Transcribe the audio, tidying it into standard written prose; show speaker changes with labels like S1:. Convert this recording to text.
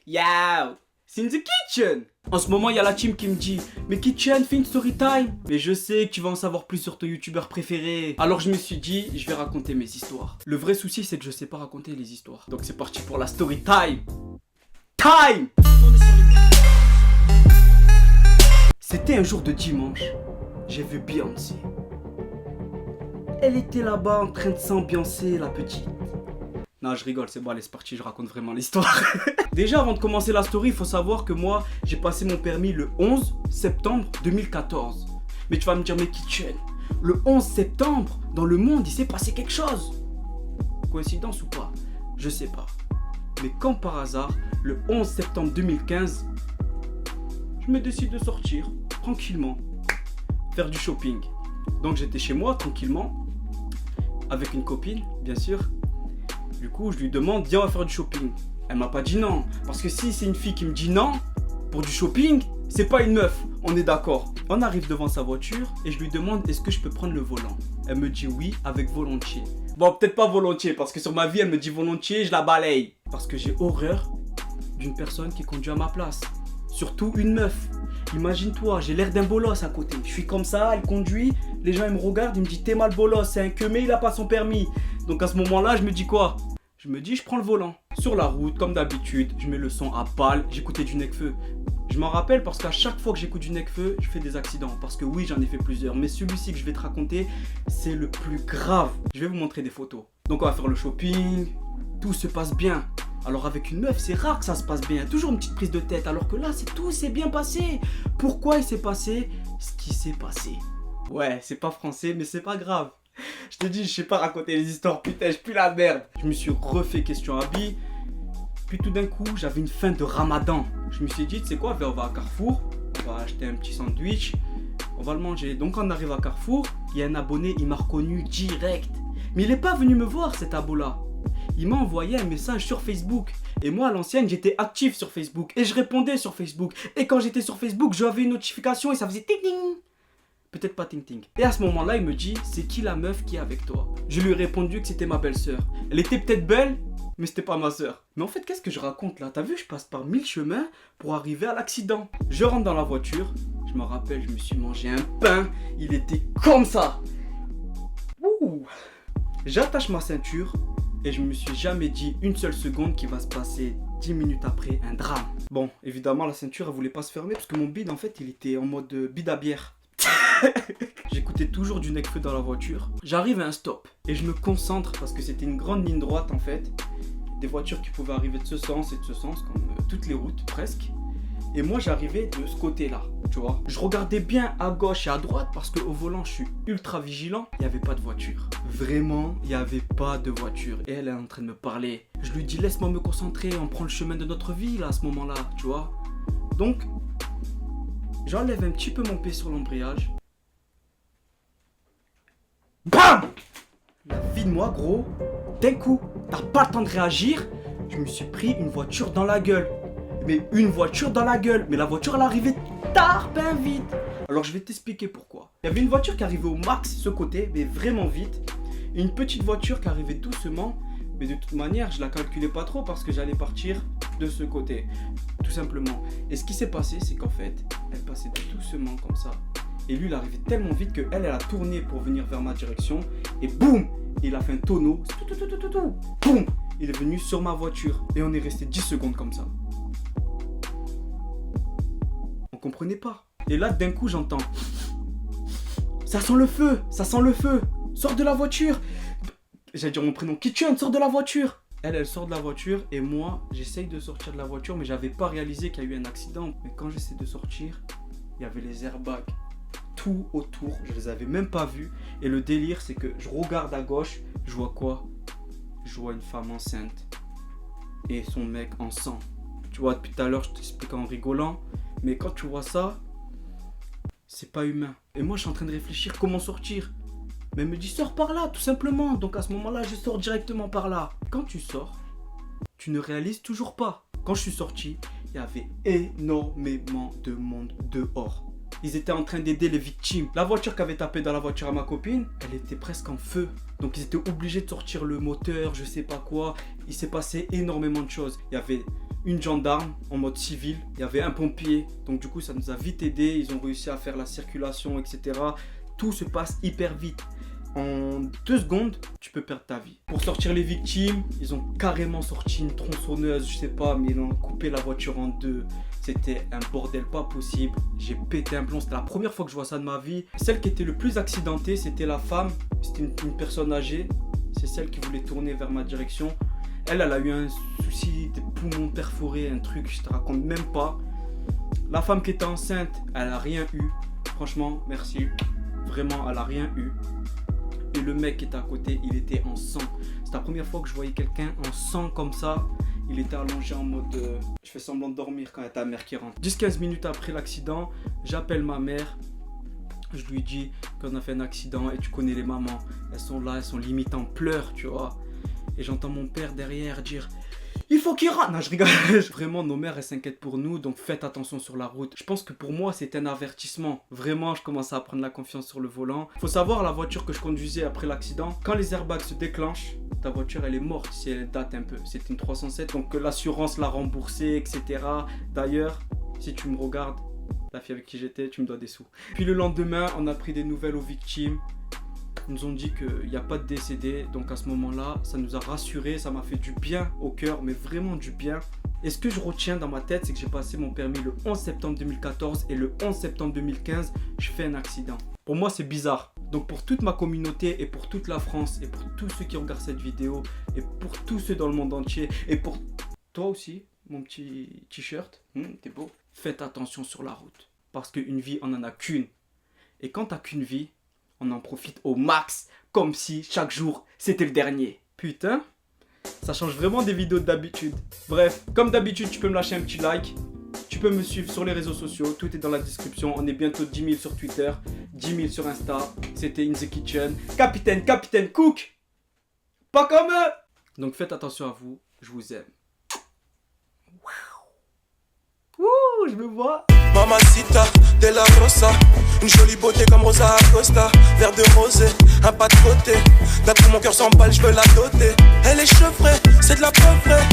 S1: Yo, c'est in the kitchen. En ce moment, il y a la team qui me dit mais Kitchen, fais une story time. Mais je sais que tu vas en savoir plus sur ton youtubeur préféré. Alors je me suis dit, je vais raconter mes histoires. Le vrai souci, c'est que je sais pas raconter les histoires. Donc c'est parti pour la story time. C'était un jour de dimanche. J'ai vu Beyoncé. Elle était là-bas en train de s'ambiancer, la petite. Non, je rigole, c'est bon, allez, c'est parti, je raconte vraiment l'histoire. Déjà, avant de commencer la story, il faut savoir que moi, j'ai passé mon permis le 11 septembre 2014. Mais tu vas me dire, mais Kitchen, le 11 septembre, dans le monde, il s'est passé quelque chose. Coïncidence ou pas? Je sais pas. Mais comme par hasard, le 11 septembre 2015, je me décide de sortir, tranquillement, faire du shopping. Donc j'étais chez moi, tranquillement, avec une copine, bien sûr. Du coup, je lui demande, viens, on va faire du shopping. Elle m'a pas dit non. Parce que si c'est une fille qui me dit non pour du shopping, c'est pas une meuf. On est d'accord. On arrive devant sa voiture et je lui demande, est-ce que je peux prendre le volant? Elle me dit oui, avec volontiers. Bon, peut-être pas volontiers, parce que sur ma vie, elle me dit volontiers, je la balaye. Parce que j'ai horreur d'une personne qui conduit à ma place. Surtout une meuf. Imagine-toi, j'ai l'air d'un bolos à côté. Je suis comme ça, elle conduit, les gens ils me regardent, ils me disent t'es mal bolos, c'est un queumé, il a pas son permis. Donc à ce moment-là, je me dis quoi? Je me dis je prends le volant. Sur la route, comme d'habitude, je mets le son à balle, j'écoutais du Nekfeu. Je m'en rappelle parce qu'à chaque fois que j'écoute du Nekfeu, je fais des accidents. Parce que oui, j'en ai fait plusieurs, mais celui-ci que je vais te raconter, c'est le plus grave. Je vais vous montrer des photos. Donc on va faire le shopping, tout se passe bien. Alors avec une meuf, c'est rare que ça se passe bien. Il y a toujours une petite prise de tête. Alors que là, tout s'est bien passé. Pourquoi il s'est passé ce qui s'est passé? Ouais, c'est pas français, mais c'est pas grave. Je te dis, je sais pas raconter les histoires. Putain, je pue la merde. Je me suis refait question habit. Puis tout d'un coup, j'avais une faim de ramadan. Je me suis dit, tu sais quoi, on va à Carrefour. On va acheter un petit sandwich. On va le manger. Donc quand on arrive à Carrefour, il y a un abonné, il m'a reconnu direct. Mais il est pas venu me voir, cet abo-là. Il m'a envoyé un message sur Facebook. Et moi, à l'ancienne, j'étais actif sur Facebook. Et je répondais sur Facebook. Et quand j'étais sur Facebook, j'avais une notification et ça faisait ting ting. Peut-être pas ting ting. Et à ce moment-là, il me dit, c'est qui la meuf qui est avec toi? Je lui ai répondu que c'était ma belle-sœur. Elle était peut-être belle, mais c'était pas ma sœur. Mais en fait, qu'est-ce que je raconte là? T'as vu, je passe par 1000 chemins pour arriver à l'accident. Je rentre dans la voiture. Je me rappelle, je me suis mangé un pain. Il était comme ça. Ouh. J'attache ma ceinture. Et je me suis jamais dit une seule seconde qu'il va se passer 10 minutes après un drame. Bon, évidemment, la ceinture, elle voulait pas se fermer parce que mon bide, en fait, il était en mode bide à bière. J'écoutais toujours du Nekfeu dans la voiture. J'arrive à un stop et je me concentre parce que c'était une grande ligne droite, en fait. Des voitures qui pouvaient arriver de ce sens et de ce sens, comme toutes les routes, presque. Et moi, j'arrivais de ce côté-là, tu vois. Je regardais bien à gauche et à droite parce qu'au volant, je suis ultra vigilant. Il n'y avait pas de voiture. Vraiment, il n'y avait pas de voiture. Et elle est en train de me parler. Je lui dis, laisse-moi me concentrer. On prend le chemin de notre vie, là, à ce moment-là, tu vois. Donc, j'enlève un petit peu mon pied sur l'embrayage. BAM! La vie de moi, gros. D'un coup, t'as pas le temps de réagir. Je me suis pris une voiture dans la gueule. Mais une voiture dans la gueule. Mais la voiture, elle arrivait tard, ben vite. Alors je vais t'expliquer pourquoi. Il y avait une voiture qui arrivait au max, ce côté, mais vraiment vite. Et une petite voiture qui arrivait doucement. Mais de toute manière, je la calculais pas trop parce que j'allais partir de ce côté. Tout simplement. Et ce qui s'est passé, c'est qu'en fait, elle passait doucement comme ça. Et lui, il arrivait tellement vite qu'elle, elle a tourné pour venir vers ma direction. Et boum! Il a fait un tonneau. Boum! Il est venu sur ma voiture. Et on est resté 10 secondes comme ça. Comprenez pas. Et là, d'un coup, j'entends. Ça sent le feu! Ça sent le feu! Sors de la voiture! J'allais dire mon prénom. Kitchen, sors de la voiture! Elle sort de la voiture et moi, j'essaye de sortir de la voiture, mais j'avais pas réalisé qu'il y a eu un accident. Mais quand j'essaie de sortir, il y avait les airbags tout autour. Je les avais même pas vus. Et le délire, c'est que je regarde à gauche, je vois quoi? Je vois une femme enceinte et son mec en sang. Tu vois, depuis tout à l'heure, je t'explique en rigolant. Mais quand tu vois ça, c'est pas humain. Et moi, je suis en train de réfléchir comment sortir. Mais elle me dit, sors par là, tout simplement. Donc à ce moment-là, je sors directement par là. Quand tu sors, tu ne réalises toujours pas. Quand je suis sorti, il y avait énormément de monde dehors. Ils étaient en train d'aider les victimes. La voiture qui avait tapé dans la voiture à ma copine, elle était presque en feu. Donc ils étaient obligés de sortir le moteur, je sais pas quoi. Il s'est passé énormément de choses. Il y avait une gendarme en mode civil, il y avait un pompier, donc du coup ça nous a vite aidé, ils ont réussi à faire la circulation, etc. Tout se passe hyper vite. En 2 secondes, tu peux perdre ta vie. Pour sortir les victimes, ils ont carrément sorti une tronçonneuse, je sais pas, mais ils ont coupé la voiture en 2. C'était un bordel pas possible. J'ai pété un plomb. C'était la première fois que je vois ça de ma vie. Celle qui était le plus accidentée, c'était la femme. C'était une personne âgée. C'est celle qui voulait tourner vers ma direction. Elle a eu un souci des poumons perforés, un truc, je te raconte même pas. La femme qui était enceinte, elle a rien eu. Franchement, merci. Vraiment, elle a rien eu. Et le mec qui était à côté, il était en sang. C'est la première fois que je voyais quelqu'un en sang comme ça. Il était allongé en mode je fais semblant de dormir quand il y a ta mère qui rentre. 10-15 minutes après l'accident, j'appelle ma mère. Je lui dis qu'on a fait un accident et tu connais les mamans. Elles sont là, elles sont limite en pleurs, tu vois. Et j'entends mon père derrière dire il faut qu'il rentre. Non, je rigole. Vraiment, nos mères, elles s'inquiètent pour nous, donc faites attention sur la route. Je pense que pour moi, c'est un avertissement. Vraiment, je commence à prendre la confiance sur le volant. Faut savoir, la voiture que je conduisais après l'accident, quand les airbags se déclenchent, ta voiture, elle est morte si elle date un peu. C'était une 307, donc l'assurance l'a remboursée, etc. D'ailleurs, si tu me regardes, la fille avec qui j'étais, tu me dois des sous. Puis le lendemain, on a pris des nouvelles aux victimes. Ils nous ont dit qu'il n'y a pas de décédés, donc à ce moment-là, ça nous a rassurés, ça m'a fait du bien au cœur, mais vraiment du bien. Et ce que je retiens dans ma tête, c'est que j'ai passé mon permis le 11 septembre 2014 et le 11 septembre 2015, je fais un accident. Pour moi, c'est bizarre. Donc pour toute ma communauté et pour toute la France et pour tous ceux qui regardent cette vidéo et pour tous ceux dans le monde entier et pour toi aussi, mon petit t-shirt, t'es beau. Faites attention sur la route parce qu'une vie, on n'en a qu'une. Et quand t'as qu'une vie, on en profite au max, comme si chaque jour c'était le dernier. Putain, ça change vraiment des vidéos d'habitude. Bref, comme d'habitude, tu peux me lâcher un petit like. Tu peux me suivre sur les réseaux sociaux, tout est dans la description. On est bientôt 10 000 sur Twitter, 10 000 sur Insta. C'était In The Kitchen. Capitaine Cook, pas comme eux. Donc faites attention à vous, je vous aime. Ouh, je me vois.
S2: Mamacita de la Rosa, une jolie beauté comme Rosa Acosta. Verre de rosé, un pas de côté. D'un coup mon cœur s'emballe, je veux la doter. Elle est chevrée, c'est de la preuve vraie.